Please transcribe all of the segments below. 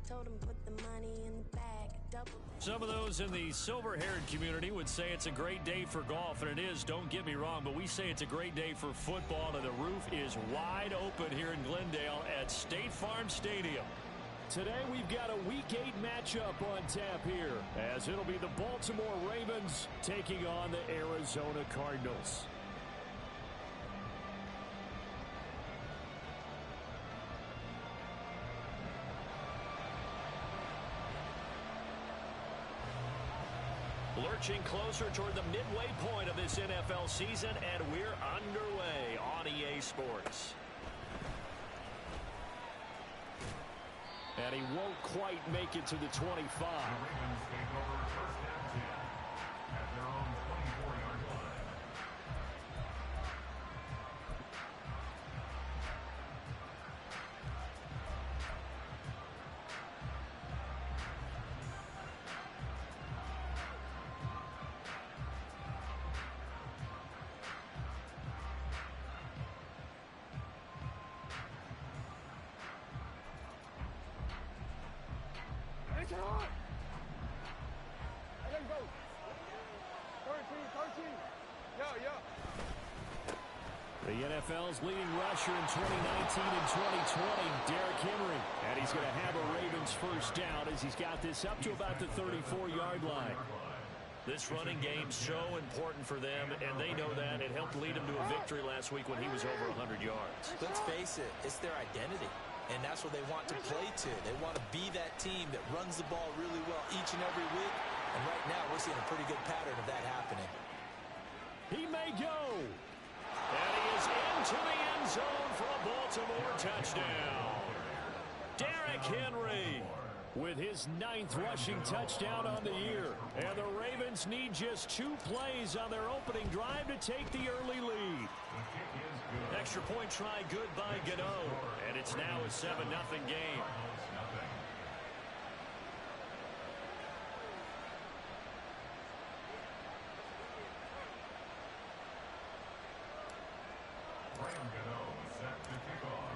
Told him put the money in the bag. Double. Some of those in the silver-haired community would say it's a great day for golf, and it is, don't get me wrong, but we say it's a great day for football, and the roof is wide open here in Glendale at State Farm Stadium. Today we've got a Week 8 matchup on tap here, as it'll be the Baltimore Ravens taking on the Arizona Cardinals. Lurching closer toward the midway point of this NFL season, and we're underway on EA Sports. And he won't quite make it to the 25. The Ravens take over first and 10 at their own 24-yard line. The NFL's leading rusher in 2019 and 2020, Derrick Henry. And he's going to have a Ravens first down as he's got this up to about the 34-yard line. This running game's so important for them, and they know that. It helped lead them to a victory last week when he was over 100 yards. Let's face it, it's their identity, and that's what they want to play to. They want to be that team that runs the ball really well each and every week, and right now we're seeing a pretty good pattern of that happening. He may go. And he is into the end zone for a Baltimore touchdown. Derrick Henry with his 9th rushing touchdown on the year. And the Ravens need just 2 plays on their opening drive to take the early lead. Extra point try good by Gano. And it's now a 7-0 game.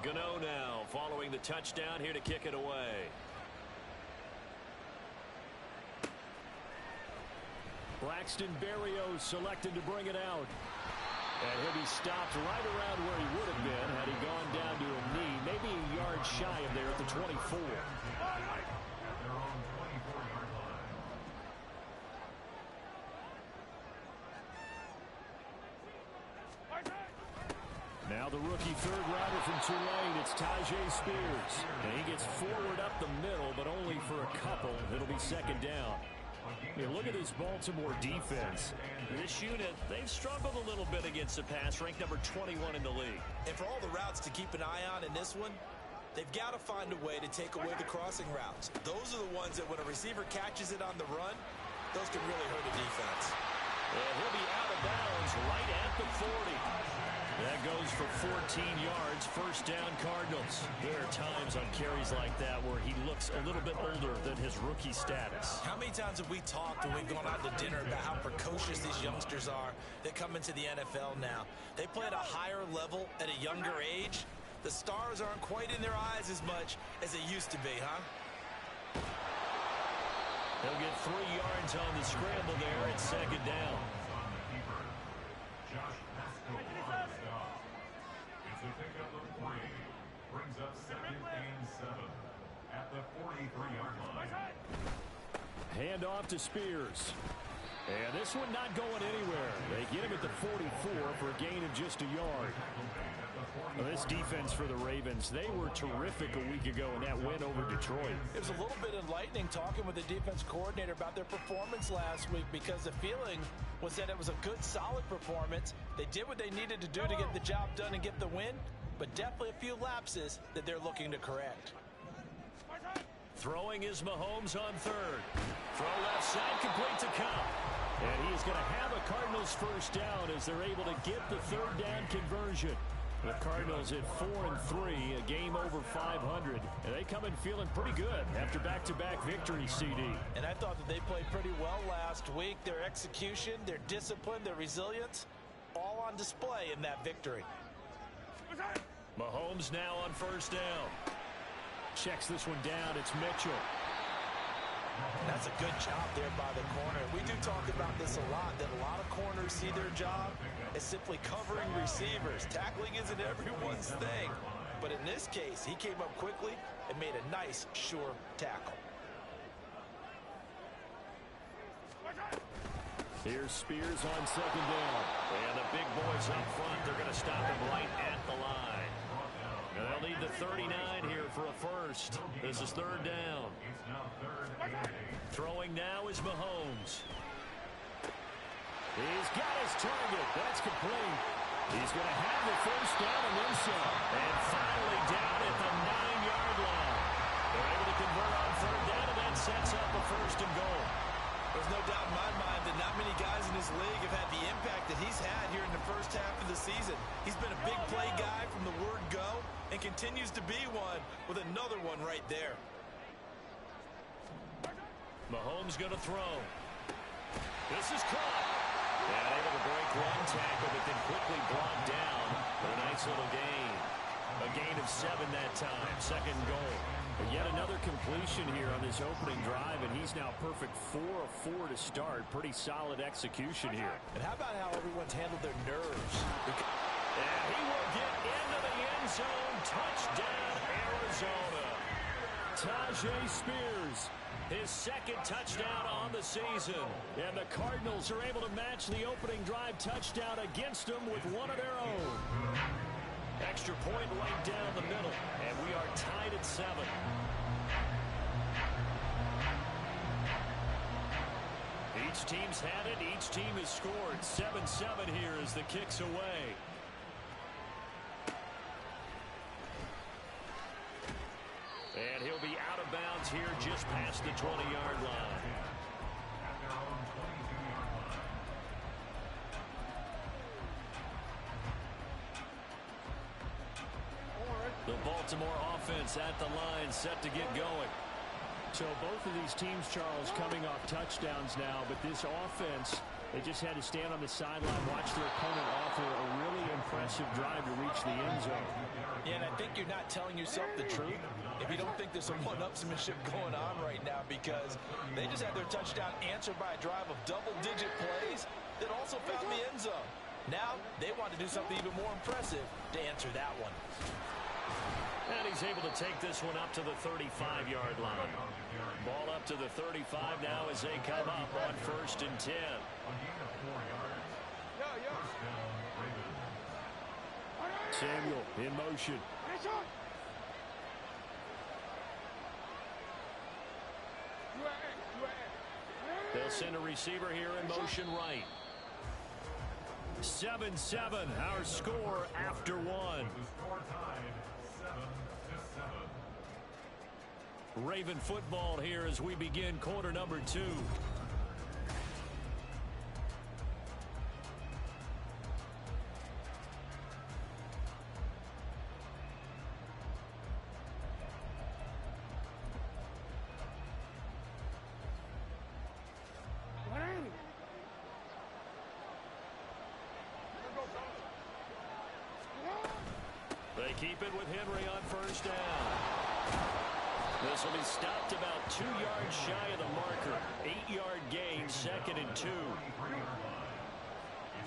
Gano now following the touchdown here to kick it away. Braxton Berrios selected to bring it out. And he'll be stopped right around where he would have been had he gone down to a knee, maybe a yard shy of there at the 24. At their own 24-yard line. Now the rookie third rounder from Tulane, it's Tajay Spears. And he gets forward up the middle, but only for a couple. It'll be second down. Hey, look at this Baltimore defense. This unit, they've struggled a little bit against the pass, ranked number 21 in the league. And for all the routes to keep an eye on in this one, they've got to find a way to take away the crossing routes. Those are the ones that when a receiver catches it on the run, those can really hurt a defense. And he'll be out of bounds right at the 40. That goes for 14 yards, first down Cardinals. There are times on carries like that where he looks a little bit older than his rookie status. How many times have we talked when we've gone out to dinner about how precocious these youngsters are that come into the NFL now? They play at a higher level at a younger age. The stars aren't quite in their eyes as much as they used to be, huh? He'll get 3 yards on the scramble there at second down. Josh Pascal on the stop. It's a pickup of 3. Brings up 2nd and 7 at the 43-yard line. Hand off to Spears. And this one not going anywhere. They get him at the 44 for a gain of just a yard. Well, this defense for the Ravens, they were terrific a week ago in that win over Detroit. It was a little bit enlightening talking with the defense coordinator about their performance last week because the feeling was that it was a good, solid performance. They did what they needed to do to get the job done and get the win, but definitely a few lapses that they're looking to correct. Throwing is Mahomes on third. Throw left side, complete to Cup. And he's going to have a Cardinals first down as they're able to get the third down conversion. The Cardinals at 4-3, a game over 500. And they come in feeling pretty good after back-to-back victories, CD. And I thought that they played pretty well last week. Their execution, their discipline, their resilience, all on display in that victory. Mahomes now on first down. Checks this one down. It's Mitchell. That's a good job there by the corner. We do talk about this a lot, that a lot of corners see their job as simply covering receivers. Tackling isn't everyone's thing. But in this case, he came up quickly and made a nice, sure tackle. Here's Spears on second down. And the big boys up front, they're going to stop him right at the line. And they'll need the 39 here for a first. This is third down. Throwing now is Mahomes. He's got his target. That's complete. He's going to have the first down and then some. And finally down at the 9-yard line. They're able to convert on third down, and that sets up a first and goal. There's no doubt in my mind that not many guys in this league have had the impact that he's had here in the first half of the season. He's been a big play guy from the word go and continues to be one with another one right there. Mahomes going to throw. This is caught. And able to break one tackle, but then quickly brought down for a nice little gain. A gain of 7 that time. Second goal. But yet another completion here on this opening drive, and he's now perfect 4 of 4 to start. Pretty solid execution here. And how about how everyone's handled their nerves? And he will get into the end zone. Touchdown, Arizona. Tajay Spears, his second touchdown on the season. And the Cardinals are able to match the opening drive touchdown against them with one of their own. Extra point right down the middle, and we are tied at 7. Each team's had it. Each team has scored. 7-7 here as the kick's away. And he'll be out of bounds here just past the 20-yard line. The Baltimore offense at the line, set to get going. So both of these teams, Charles, coming off touchdowns now, but this offense, they just had to stand on the sideline, watch their opponent offer a really impressive drive to reach the end zone. Yeah, and I think you're not telling yourself the truth if you don't think there's some one-upsmanship going on right now, because they just had their touchdown answered by a drive of double-digit plays that also found the end zone. Now they want to do something even more impressive to answer that one. And he's able to take this one up to the 35-yard line. Ball up to the 35 now as they come up on 1st and 10. Samuel in motion. They'll send a receiver here in motion right. 7-7, our score after one. Raven football here as we begin quarter number 2. They keep it with Henry on 1st down. This will be stopped about 2 yards shy of the marker. 8-yard gain, 2nd and 2. It's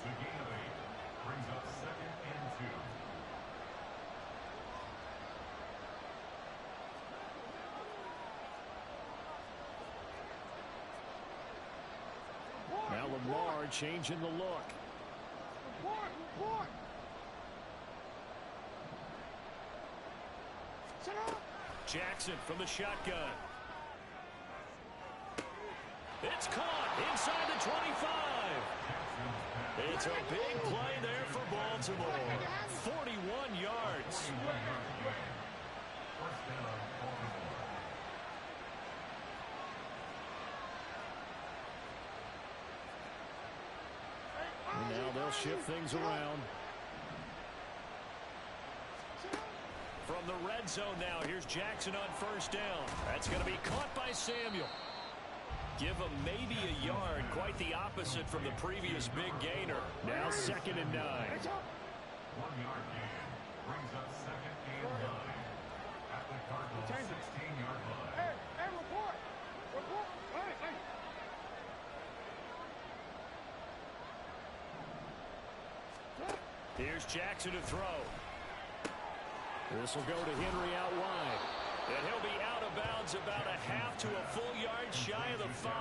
a gain of 8. Brings up 2nd and 2. Now Lamar changing the look. Jackson from the shotgun. It's caught inside the 25. It's a big play there for Baltimore. 41 yards. And now they'll shift things around. From the red zone now, here's Jackson on 1st down. That's going to be caught by Samuel. Give him maybe a yard, quite the opposite from the previous big gainer. Now 2nd and 9. 1-yard gain brings up 2nd and 9 at the Cardinals 6. Here's Jackson to throw. This will go to Henry out wide. And he'll be out of bounds about a half to a full yard shy of the 5.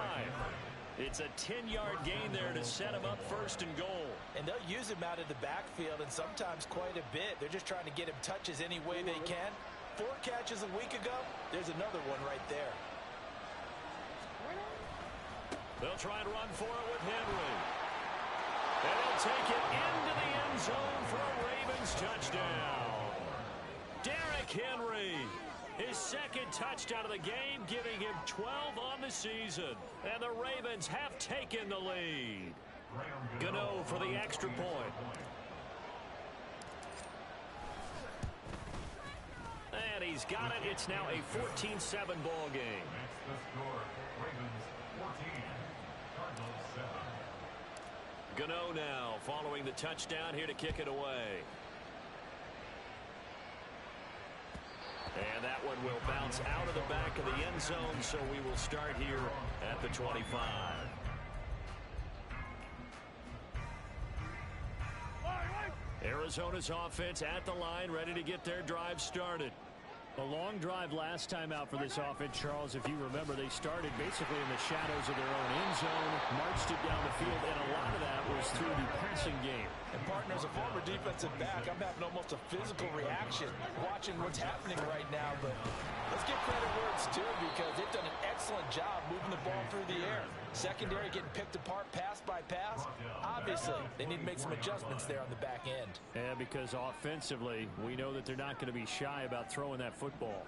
It's a 10-yard gain there to set him up first and goal. And they'll use him out of the backfield, and sometimes quite a bit. They're just trying to get him touches any way they can. 4 catches a week ago. There's another one right there. They'll try and run for it with Henry. And he'll take it into the end zone for a Ravens touchdown. Derrick Henry, his second touchdown of the game, giving him 12 on the season. And the Ravens have taken the lead. Gano for the extra point. And he's got it. It's now a 14-7 ball game. Gano now following the touchdown here to kick it away. And that one will bounce out of the back of the end zone, so we will start here at the 25. Arizona's offense at the line, ready to get their drive started. A long drive last time out for this offense, Charles. If you remember, they started basically in the shadows of their own end zone, marched it down the field, and a lot of that was through the passing game. And partner, as a former defensive back, I'm having almost a physical reaction watching what's happening right now. But let's give credit where it's due, because they've done an excellent job moving the ball through the air. Secondary getting picked apart pass by pass. Obviously, they need to make some adjustments there on the back end. Yeah, because offensively, we know that they're not going to be shy about throwing that football.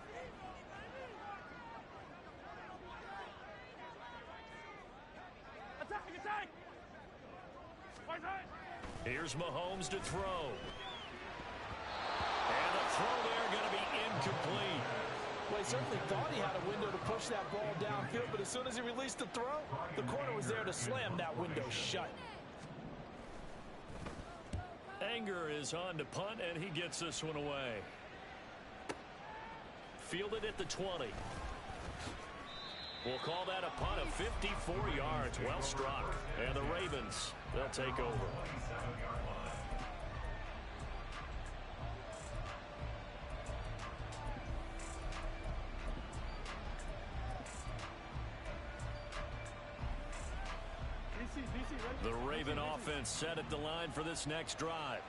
Here's Mahomes to throw. And the throw there going to be incomplete. Well, he certainly thought he had a window to push that ball downfield, but as soon as he released the throw, the corner was there to slam that window shut. Anger is on to punt, and he gets this one away. Fielded at the 20. We'll call that a punt of 54 yards. Well struck. And the Ravens, they'll take over. The Raven offense set at the line for this next drive.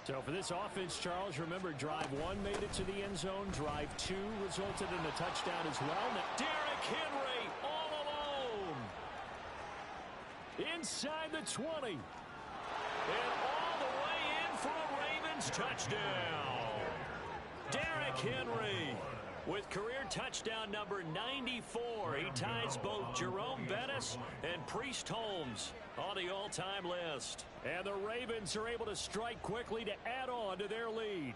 So for this offense, Charles, remember, drive 1 made it to the end zone. Drive 2 resulted in a touchdown as well. Now, Derrick Henry all alone. Inside the 20. And all the way in for a Ravens touchdown. Derrick Henry with career touchdown number 94. He ties both Jerome Bettis and Priest Holmes on the all-time list. And the Ravens are able to strike quickly to add on to their lead.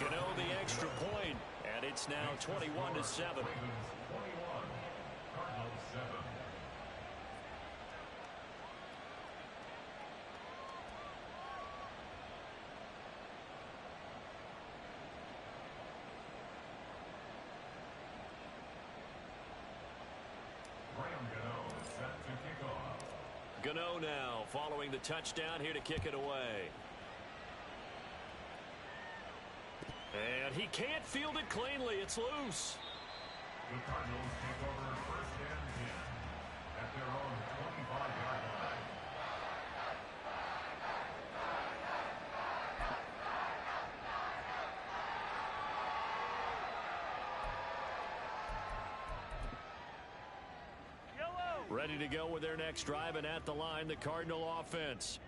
Gano the extra point, and it's now 21-7. Gano now following the touchdown here to kick it away. And he can't field it cleanly. It's loose. The Cardinals take over first and 10 at their own 25-yard line. Ready to go with their next drive, and at the line, the Cardinal offense.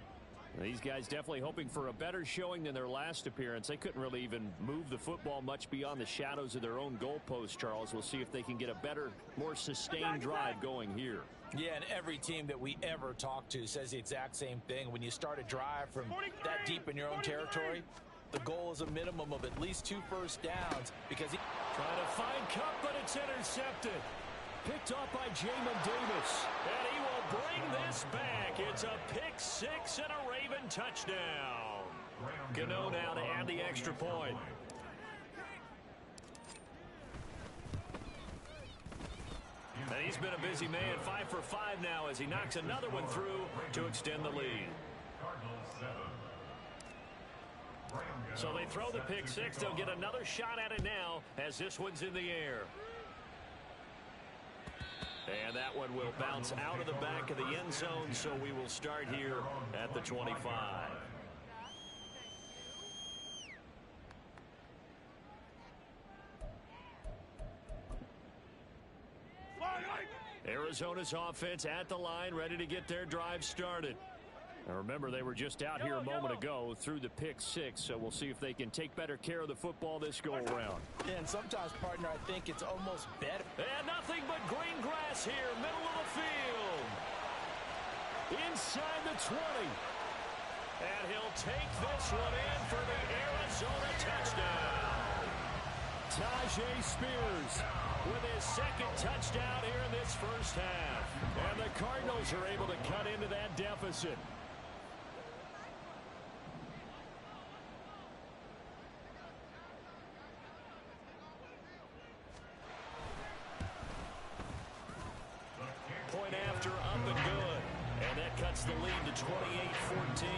These guys definitely hoping for a better showing than their last appearance. They couldn't really even move the football much beyond the shadows of their own goalpost, Charles. We'll see if they can get a better, more sustained drive going here. Yeah, and every team that we ever talk to says the exact same thing. When you start a drive from that deep in your own territory, the goal is a minimum of at least 2 first downs, because he trying to find Cup, but it's intercepted. Picked off by Jamin Davis. And he will bring this back. It's a pick 6 and a Raven touchdown. Gano now to add the extra point. And he's been a busy man, 5 for 5 now as he knocks another one through to extend the lead. So they throw the pick six. They'll get another shot at it now as this one's in the air. And that one will bounce out of the back of the end zone, so we will start here at the 25. Arizona's offense at the line, ready to get their drive started. Now remember, they were just out here a moment ago through the pick six, so we'll see if they can take better care of the football this go-around. Yeah, and sometimes, partner, I think it's almost better. And nothing but green grass here, middle of the field. Inside the 20. And he'll take this one in for the Arizona touchdown. Tajay Spears with his second touchdown here in this first half. And the Cardinals are able to cut into that deficit. Point after, up and good. And that cuts the lead to 28-14.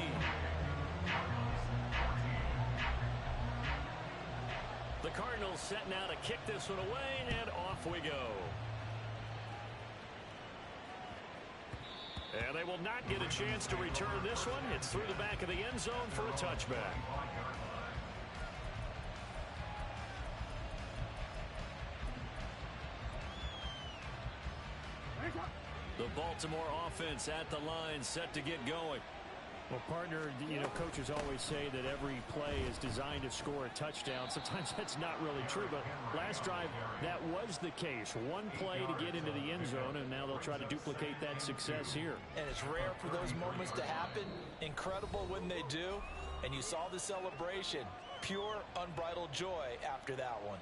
The Cardinals set now to kick this one away, and off we go. And they will not get a chance to return this one. It's through the back of the end zone for a touchback. The Baltimore offense at the line, set to get going. Well, partner, you know, coaches always say that every play is designed to score a touchdown. Sometimes that's not really true, but last drive, that was the case. One play to get into the end zone, and now they'll try to duplicate that success here. And it's rare for those moments to happen. Incredible when they do. And you saw the celebration. Pure, unbridled joy after that one.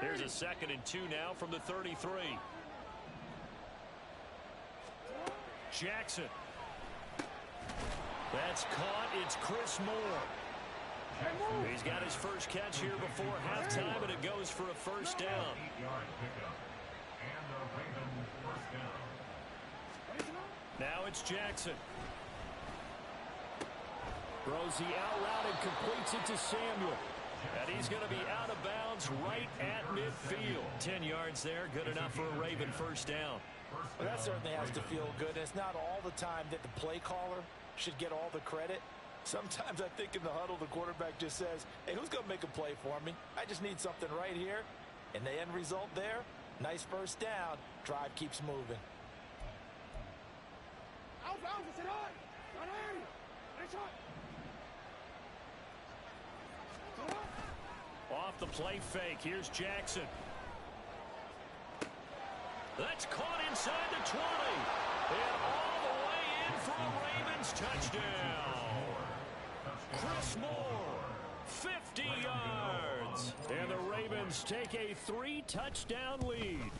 Here's a 2nd and 2 now from the 33. Jackson. That's caught. It's Chris Moore. He's got his first catch here before halftime, and it goes for a first down. Now it's Jackson. Throws the out route and completes it to Samuel. And he's going to be out of bounds right at midfield. 10 yards there, good enough for a Raven first down. Well, that certainly has to feel good. And it's not all the time that the play caller should get all the credit. Sometimes I think in the huddle, the quarterback just says, hey, who's going to make a play for me? I just need something right here. And the end result there, nice first down. Drive keeps moving. Off the play fake. Here's Jackson. That's caught inside the 20. And all the way in for a Ravens touchdown. Chris Moore, 50 yards. And the Ravens take a 3-touchdown lead.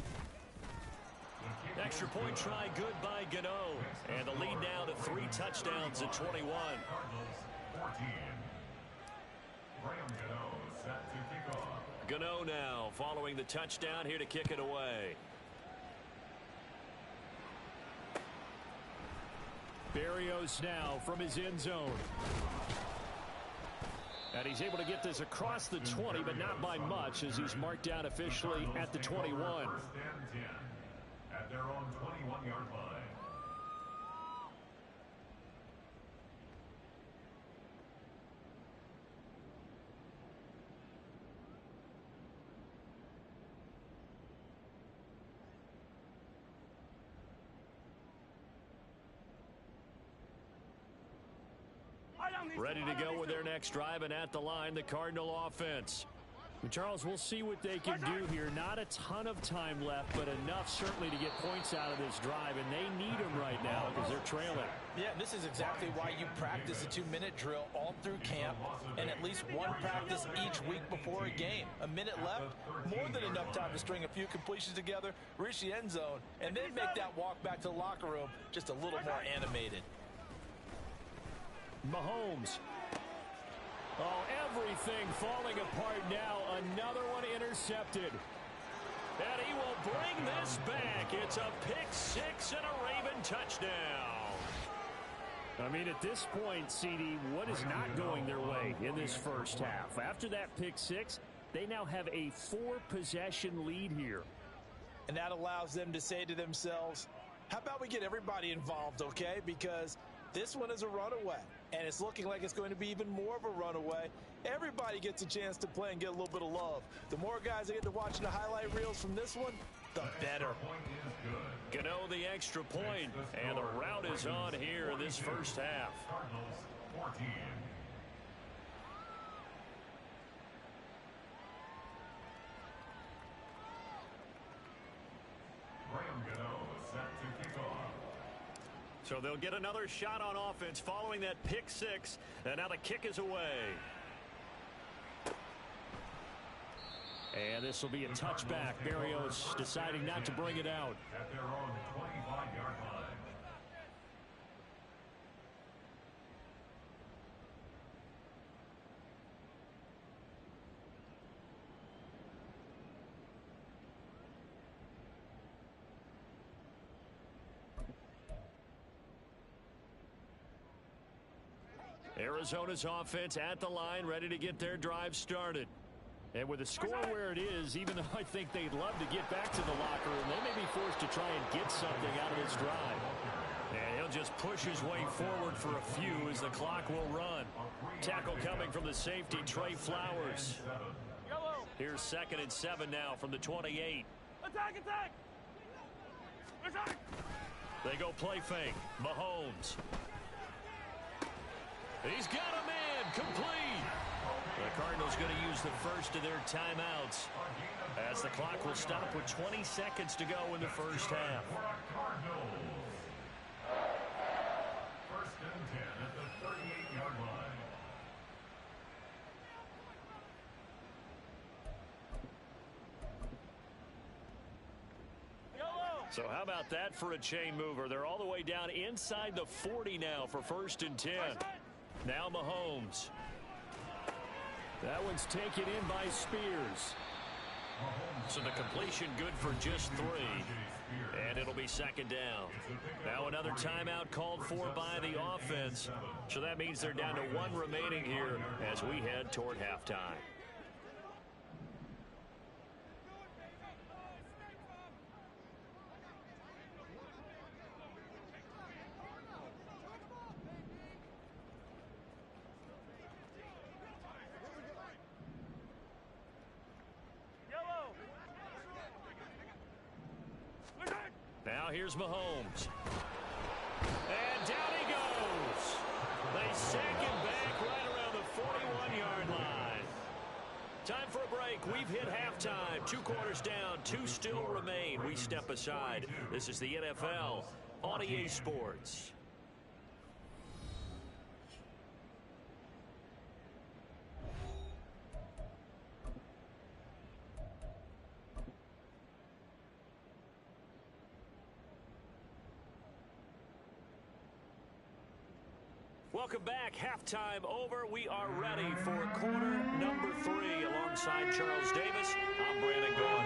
Extra point try good by Gano. And the lead now to 3 touchdowns at 21. Gano now following the touchdown, here to kick it away. Berrios now from his end zone. And he's able to get this across the 20, but not by much, as he's marked down officially at the 21. At their own 21-yard line. Ready to go with their next drive, and at the line, the Cardinal offense. And Charles, we'll see what they can do here. Not a ton of time left, but enough certainly to get points out of this drive, and they need them right now because they're trailing. Yeah, this is exactly why you practice a 2-minute drill all through camp and at least one practice each week before a game. A minute left, more than enough time to string a few completions together, reach the end zone, and then make that walk back to the locker room just a little more animated. Mahomes. Oh, everything falling apart now. Another one intercepted. And he will bring this back. It's a pick six and a Raven touchdown. I mean, at this point, CD, what is not going their way in this first half? After that pick six, they now have a 4-possession lead here. And that allows them to say to themselves, how about we get everybody involved, okay? Because this one is a runaway, and it's looking like it's going to be even more of a runaway. Everybody gets a chance to play and get a little bit of love. The more guys that get to watching the highlight reels from this one, the better. Gano the extra point, and the route is on here in this first half. Cardinals 14. Graham Gano set to kick off. So they'll get another shot on offense following that pick six, and now the kick is away. And this will be a touchback. Berrios deciding not to bring it out. At their own 25-yard line. Arizona's offense at the line, ready to get their drive started. And with the score where it is, even though I think they'd love to get back to the locker room, they may be forced to try and get something out of this drive. And he'll just push his way forward for a few as the clock will run. Tackle coming from the safety, Trey Flowers. Here's 2nd and 7 now from the 28. Attack, attack! Attack! They go play fake. Mahomes. He's got a man complete. The Cardinals going to use the first of their timeouts as the clock will stop with 20 seconds to go in the first half. First and 10 at the 38-yard line. So how about that for a chain mover? They're all the way down inside the 40 now for 1st and 10. Now Mahomes. That one's taken in by Spears. So the completion good for just 3. And it'll be 2nd down. Now another timeout called for by the offense. So that means they're down to 1 remaining here as we head toward halftime. Now here's Mahomes. And down he goes. They sack him back right around the 41-yard line. Time for a break. We've hit halftime. 2 quarters down. 2 still remain. We step aside. This is the NFL on EA Sports. Welcome back. Halftime over. We are ready for quarter number 3 alongside Charles Davis. I'm Brandon Gaughan.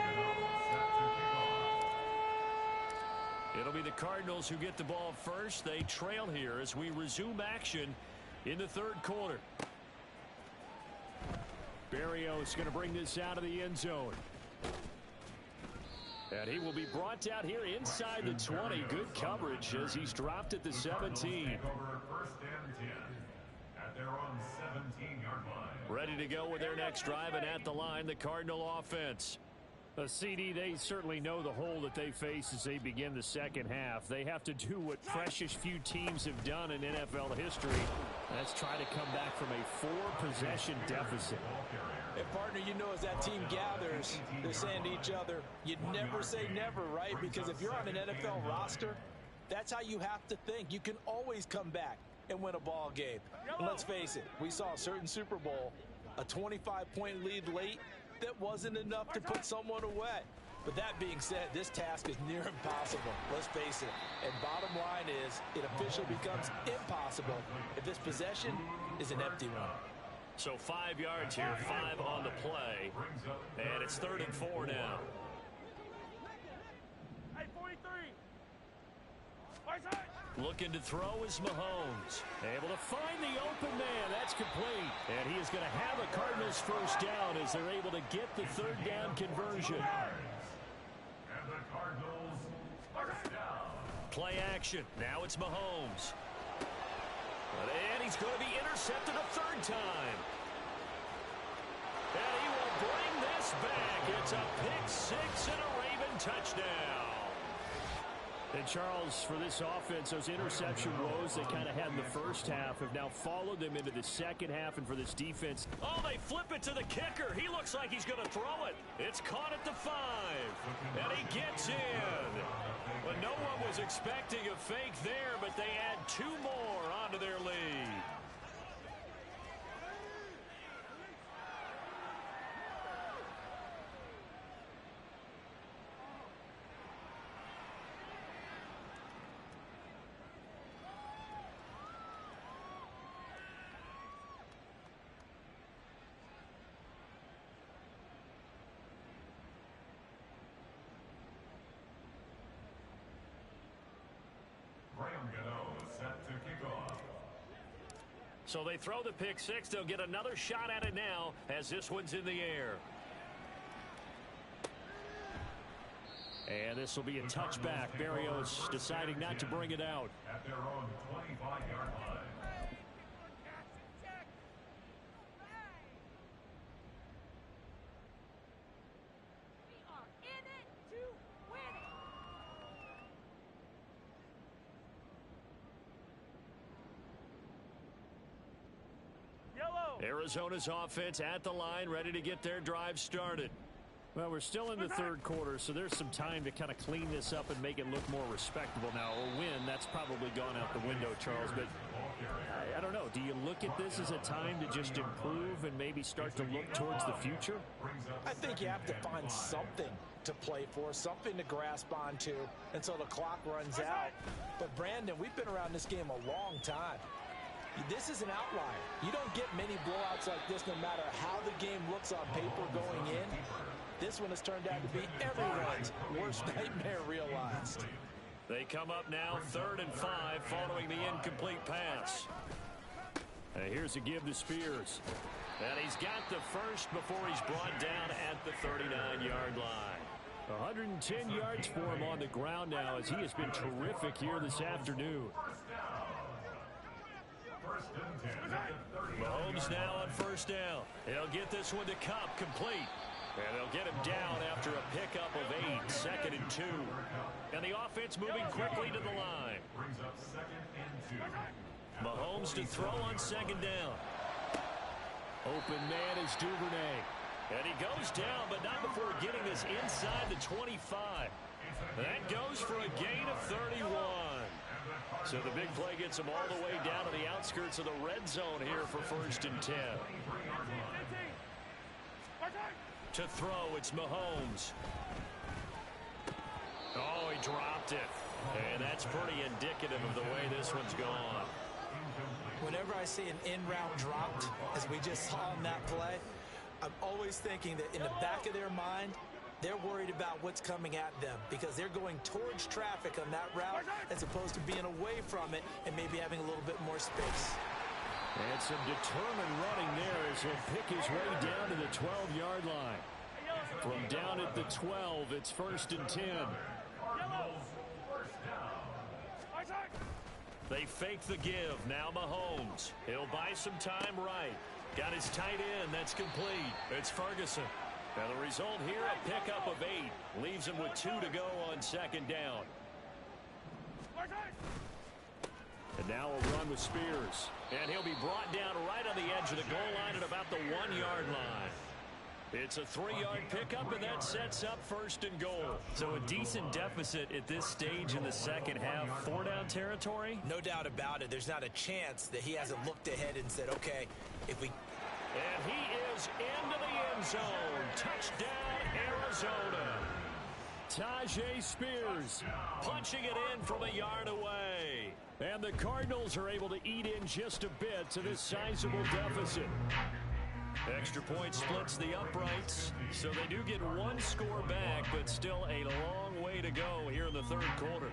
It'll be the Cardinals who get the ball first. They trail here as we resume action in the 3rd quarter. Berrios going to bring this out of the end zone. And he will be brought down here inside the 20. Good coverage as he's dropped at the 17. First and 10 at their own 17-yard line. Ready to go with their next drive, and at the line, the Cardinal offense. CD, they certainly know the hole that they face as they begin the second half. They have to do what precious few teams have done in NFL history. That's try to come back from a 4-possession deficit. And partner, you know, as that team gathers, they're saying to each other, you never say never, right? Because if you're on an NFL roster, That's how you have to think. You can always come back and win a ball game. And let's face it, we saw a certain Super Bowl, a 25-point lead late that wasn't enough to put someone away. But that being said, this task is near impossible. Let's face it. And bottom line is, it officially becomes impossible if this possession is an empty one. So 5 yards here, 5 on the play. And it's 3rd and 4 now. Hey, 43. Right side. Looking to throw is Mahomes. Able to find the open man. That's complete. And he is going to have a Cardinals first down as they're able to get the 3rd down conversion. And the Cardinals first down. Play action. Now it's Mahomes. And he's going to be intercepted a 3rd time. And he will bring this back. It's a pick 6 and a Raven touchdown. And Charles, for this offense, those interception woes they kind of had in the first half have now followed them into the second half. And for this defense, oh, they flip it to the kicker. He looks like he's going to throw it. It's caught at the 5. And he gets in. But no one was expecting a fake there, but they add 2 more onto their lead. Set to kick off. So they throw the pick 6. They'll get another shot at it now as this one's in the air. and this will be a touchback. Barrios deciding not to bring it out. At their own 25-yard line. Arizona's offense at the line, ready to get their drive started. Well, we're still in the third quarter, so there's some time to kind of clean this up and make it look more respectable. Now, a win, that's probably gone out the window, Charles, but I don't know. Do you look at this as a time to just improve and maybe start to look towards the future? I think you have to find something to play for, something to grasp onto until the clock runs out. But, Brandon, we've been around this game a long time. This is an outlier. You don't get many blowouts like this no matter how the game looks on paper going in. This one has turned out to be everyone's worst nightmare realized. They come up now 3rd and 5 following the incomplete pass. And here's a give to Spears. And he's got the first before he's brought down at the 39-yard line. 110 yards for him on the ground now as he has been terrific here this afternoon. Mahomes now on 1st down. He'll get this one to Cup, complete. And they'll get him down after a pickup of 8, 2nd and 2. And the offense moving quickly to the line. Brings up 2nd and 2. Mahomes to throw on 2nd down. Open man is Duvernay. And he goes down, but not before getting this inside the 25. That goes for a gain of 31. So the big play gets him all the way down to the outskirts of the red zone here for 1st and 10. To throw, it's Mahomes. Oh, he dropped it. And that's pretty indicative of the way this one's gone. Whenever I see an in-route dropped, as we just saw in that play, I'm always thinking that in the back of their mind, they're worried about what's coming at them because they're going towards traffic on that route as opposed to being away from it and maybe having a little bit more space. And some determined running there as he'll pick his way down to the 12-yard line. From down at the 12, it's 1st and 10. They fake the give. Now Mahomes. He'll buy some time right. Got his tight end. That's complete. It's Ferguson. Now the result here, a pickup of 8. Leaves him with 2 to go on 2nd down. And now a run with Spears. And he'll be brought down right on the edge of the goal line at about the 1-yard line. It's a 3-yard pickup, and that sets up 1st and goal. So a decent deficit at this stage in the second half. 4-down territory? No doubt about it. There's not a chance that he hasn't looked ahead and said, okay, if we... And he is into the end zone. Touchdown, Arizona. Tajay Spears punching it in from a yard away. And the Cardinals are able to eat in just a bit to this sizable deficit. Extra point splits the uprights, so they do get one score back, but still a long way to go here in the 3rd quarter.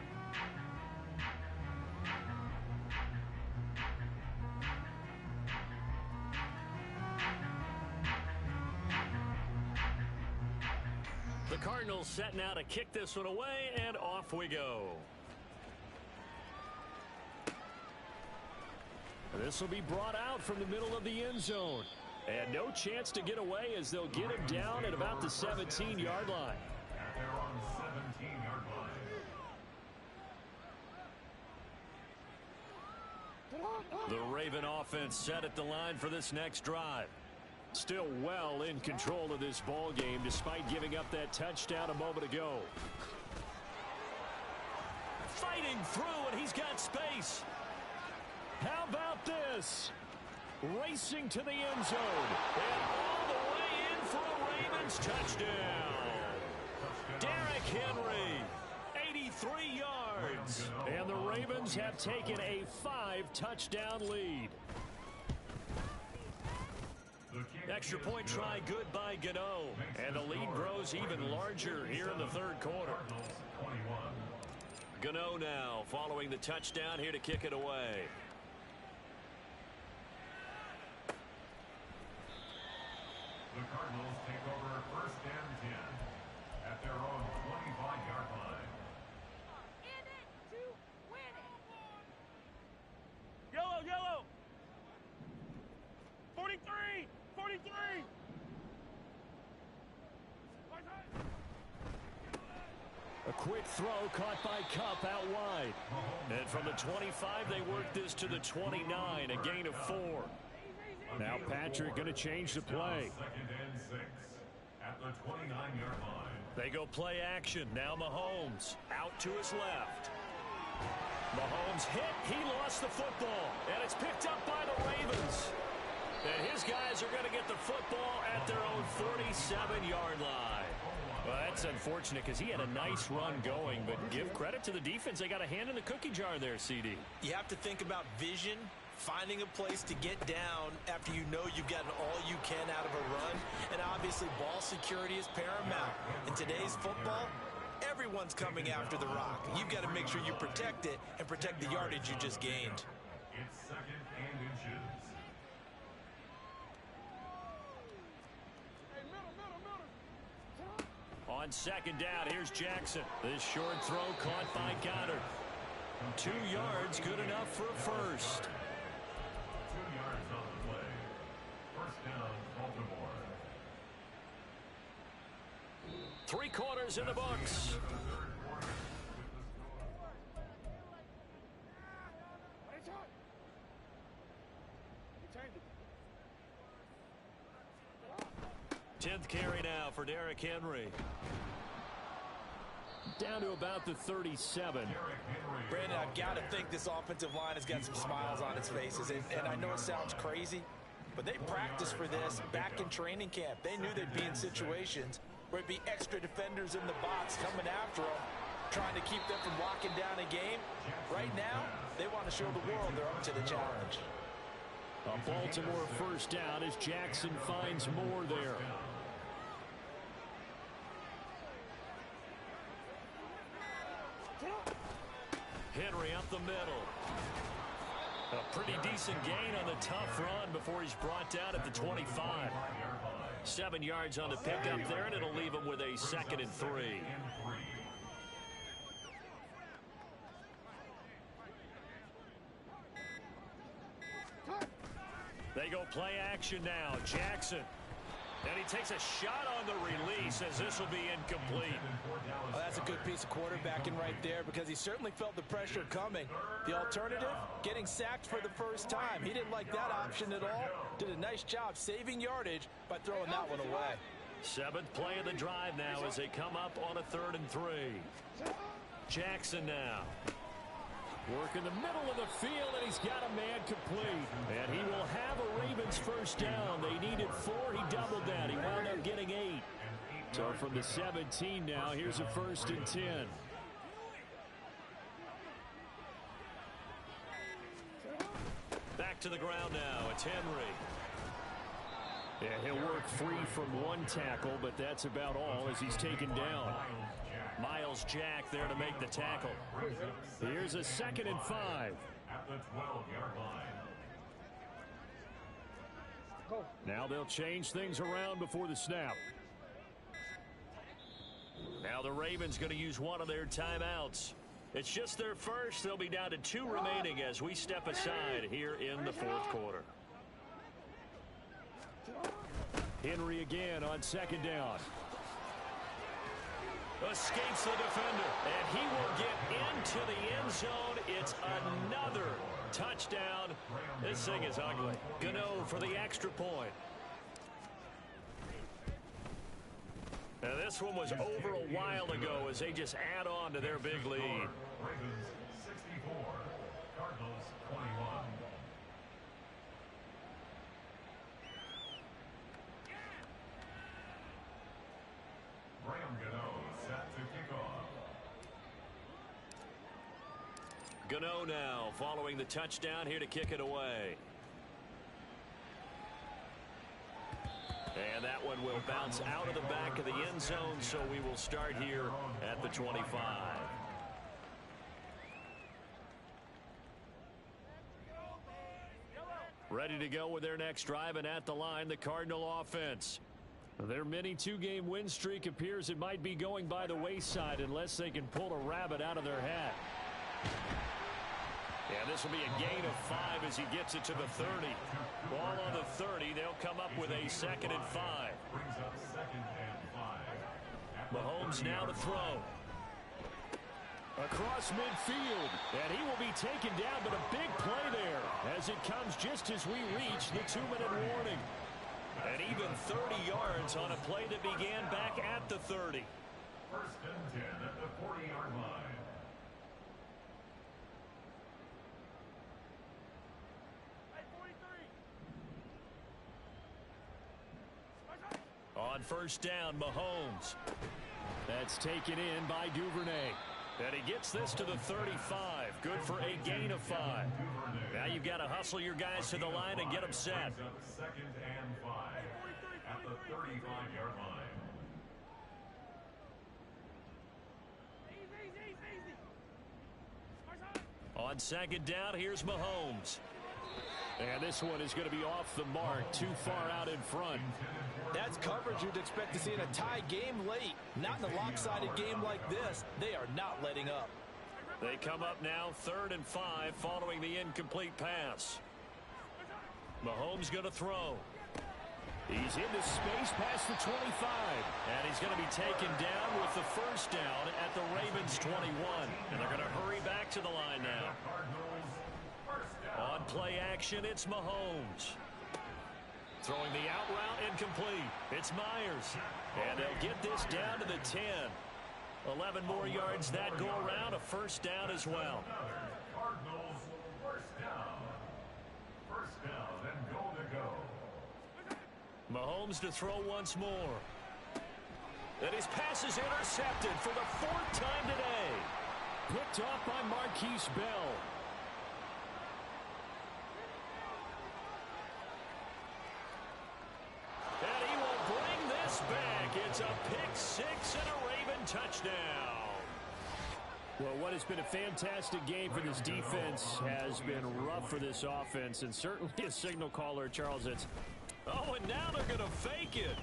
The Cardinals setting out to kick this one away, and off we go. This will be brought out from the middle of the end zone. And no chance to get away as they'll get him down at about the 17-yard line. At their own 17-yard line. The Raven offense set at the line for this next drive. Still well in control of this ball game despite giving up that touchdown a moment ago. Fighting through, and he's got space. How about this? Racing to the end zone. And all the way in for a Ravens touchdown. Derrick Henry, 83 yards. And the Ravens have taken a 5-touchdown lead. Extra point try good by Gano. And the lead grows even larger here in the 3rd quarter. Gano now following the touchdown here to kick it away. The Cardinals take over 1st and 10 at their own 25-yard line. In it to win it. Yellow, yellow. 43, 43. A quick throw caught by Kupp out wide. And from the 25, they work this to the 29, a gain of 4. Now Patrick going to change the play. 2nd and 6 at the 29-yard line. They go play action. Now Mahomes out to his left. Mahomes hit. He lost the football. And it's picked up by the Ravens. And his guys are going to get the football at their own 47-yard line. Well, that's unfortunate because he had a nice run going, but give credit to the defense. They got a hand in the cookie jar there, CD. You have to think about vision, finding a place to get down after you know you've gotten all you can out of a run. And obviously, ball security is paramount. In today's football, everyone's coming after the rock. You've got to make sure you protect it and protect the yardage you just gained. It's 2nd and inches. On 2nd down, here's Jackson. This short throw caught by Goddard. 2 yards, good enough for a first. 2 yards on the play. 1st down, Baltimore. 3 quarters in the books. Tenth carry now for Derrick Henry. Down to about the 37. Brandon, I've got to think this offensive line has got some smiles on its faces. And I know it sounds crazy, but they practiced for this back in training camp. They knew they'd be in situations where it'd be extra defenders in the box coming after them, trying to keep them from locking down a game. Right now, they want to show the world they're up to the challenge. A Baltimore first down as Jackson finds more there. Henry up the middle. A pretty decent gain on the tough run before he's brought down at the 25. 7 yards on the pickup there, and it'll leave him with a 2nd and 3. They go play action now. Jackson. And he takes a shot on the release as this will be incomplete. Well, that's a good piece of quarterbacking right there because he certainly felt the pressure coming. The alternative, getting sacked for the first time. He didn't like that option at all. Did a nice job saving yardage by throwing that one away. Seventh play of the drive now as they come up on a 3rd and 3. Jackson now. Work in the middle of the field, and he's got a man complete. And he will have a Ravens first down. They needed 4. He doubled that. He wound up getting 8. So from the 17 now, here's a 1st and 10. Back to the ground now. It's Henry. Yeah, he'll work free from one tackle, but that's about all as he's taken down. Miles Jack there to make the tackle. Here's a 2nd and 5. At the 12-yard line. Now they'll change things around before the snap. Now the Ravens going to use one of their timeouts. It's just their first. They'll be down to 2 remaining as we step aside here in the 4th quarter. Henry again on 2nd down. Escapes the defender, and he will get into the end zone. It's another touchdown. This thing is ugly. Gano for the extra point. Now this one was over a while ago as they just add on to their big lead. Ravens 64, Cardinals 21. Graham Gano set to kick off. Gano now following the touchdown here to kick it away. And that one will bounce out of the back of the end zone, so we will start here at the 25. Ready to go with their next drive, and at the line, the Cardinal offense. Their mini 2-game win streak appears it might be going by the wayside unless they can pull a rabbit out of their hat. Yeah, this will be a gain of 5 as he gets it to the 30. Ball on the 30. They'll come up with a 2nd and 5. Brings up 2nd and 5. Mahomes now to throw. Across midfield, and he will be taken down, but a big play there as it comes just as we reach the 2-minute warning. And even 30 yards on a play that began back at the 30. 1st and 10 at the 40-yard line. On 1st down, Mahomes. That's taken in by Duvernay. And he gets this to the 35. Good for a gain of 5. Now you've got to hustle your guys to the line and get them set. 2nd and 5 at the 35-yard line. On 2nd down, here's Mahomes. And this one is going to be off the mark, too far out in front. That's coverage you'd expect to see in a tie game late. Not in a lopsided game like this. They are not letting up. They come up now 3rd and 5 following the incomplete pass. Mahomes going to throw. He's into space past the 25. And he's going to be taken down with the 1st down at the Ravens 21. And they're going to hurry back to the line now. On play action, it's Mahomes. Throwing the out route incomplete. It's Myers. And they'll get this down to the 10. 11 more yards that go around. A 1st down as well. Cardinals 1st down. 1st down and goal to go. Mahomes to throw once more. And his pass is intercepted for the 4th time today. Picked off by Marquise Bell. And he will bring this back. It's a pick-6 and a Raven touchdown. Well, what has been a fantastic game for this defense has been rough for this offense, and certainly a signal caller, Charles. It's oh, and now they're going to fake it.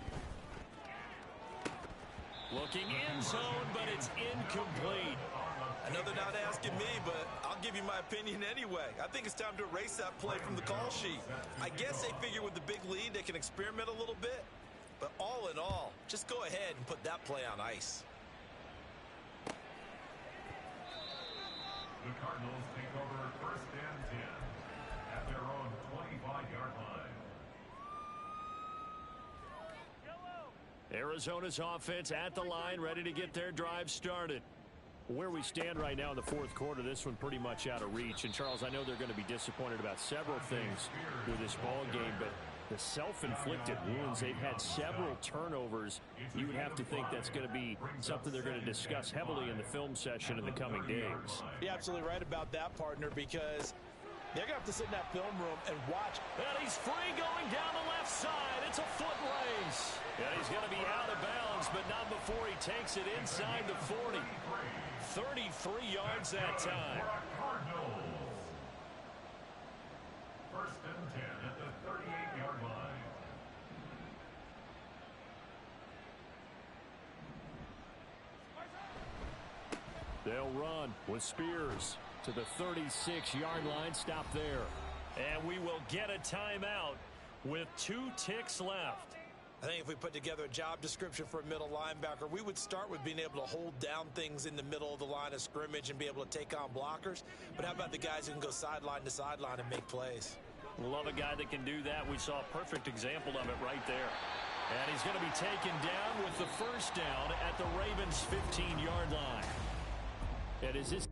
Looking in zone, but it's incomplete. I know they're not asking me, but I'll give you my opinion anyway. I think it's time to erase that play from the call sheet. I guess they figure with the big lead they can experiment a little bit. But all in all, just go ahead and put that play on ice. The Cardinals take over 1st and 10 at their own 25-yard line. Arizona's offense at the line, ready to get their drive started. Where we stand right now in the fourth quarter, this one pretty much out of reach. And, Charles, I know they're going to be disappointed about several things with this ball game, but the self-inflicted wounds, they've had several turnovers. You would have to think that's going to be something they're going to discuss heavily in the film session in the coming days. You're absolutely right about that, partner, because they're going to have to sit in that film room and watch. And he's free going down the left side. It's a foot race. And he's going to be out of bounds, but not before he takes it inside the 40. 33 yards that time. First and 10 at the 38-yard line. They'll run with Spears to the 36-yard line. Stop there. And we will get a timeout with 2 ticks left. I think if we put together a job description for a middle linebacker, we would start with being able to hold down things in the middle of the line of scrimmage and be able to take on blockers. But how about the guys who can go sideline to sideline and make plays? Love a guy that can do that. We saw a perfect example of it right there. And he's going to be taken down with the first down at the Ravens' 15-yard line. And is this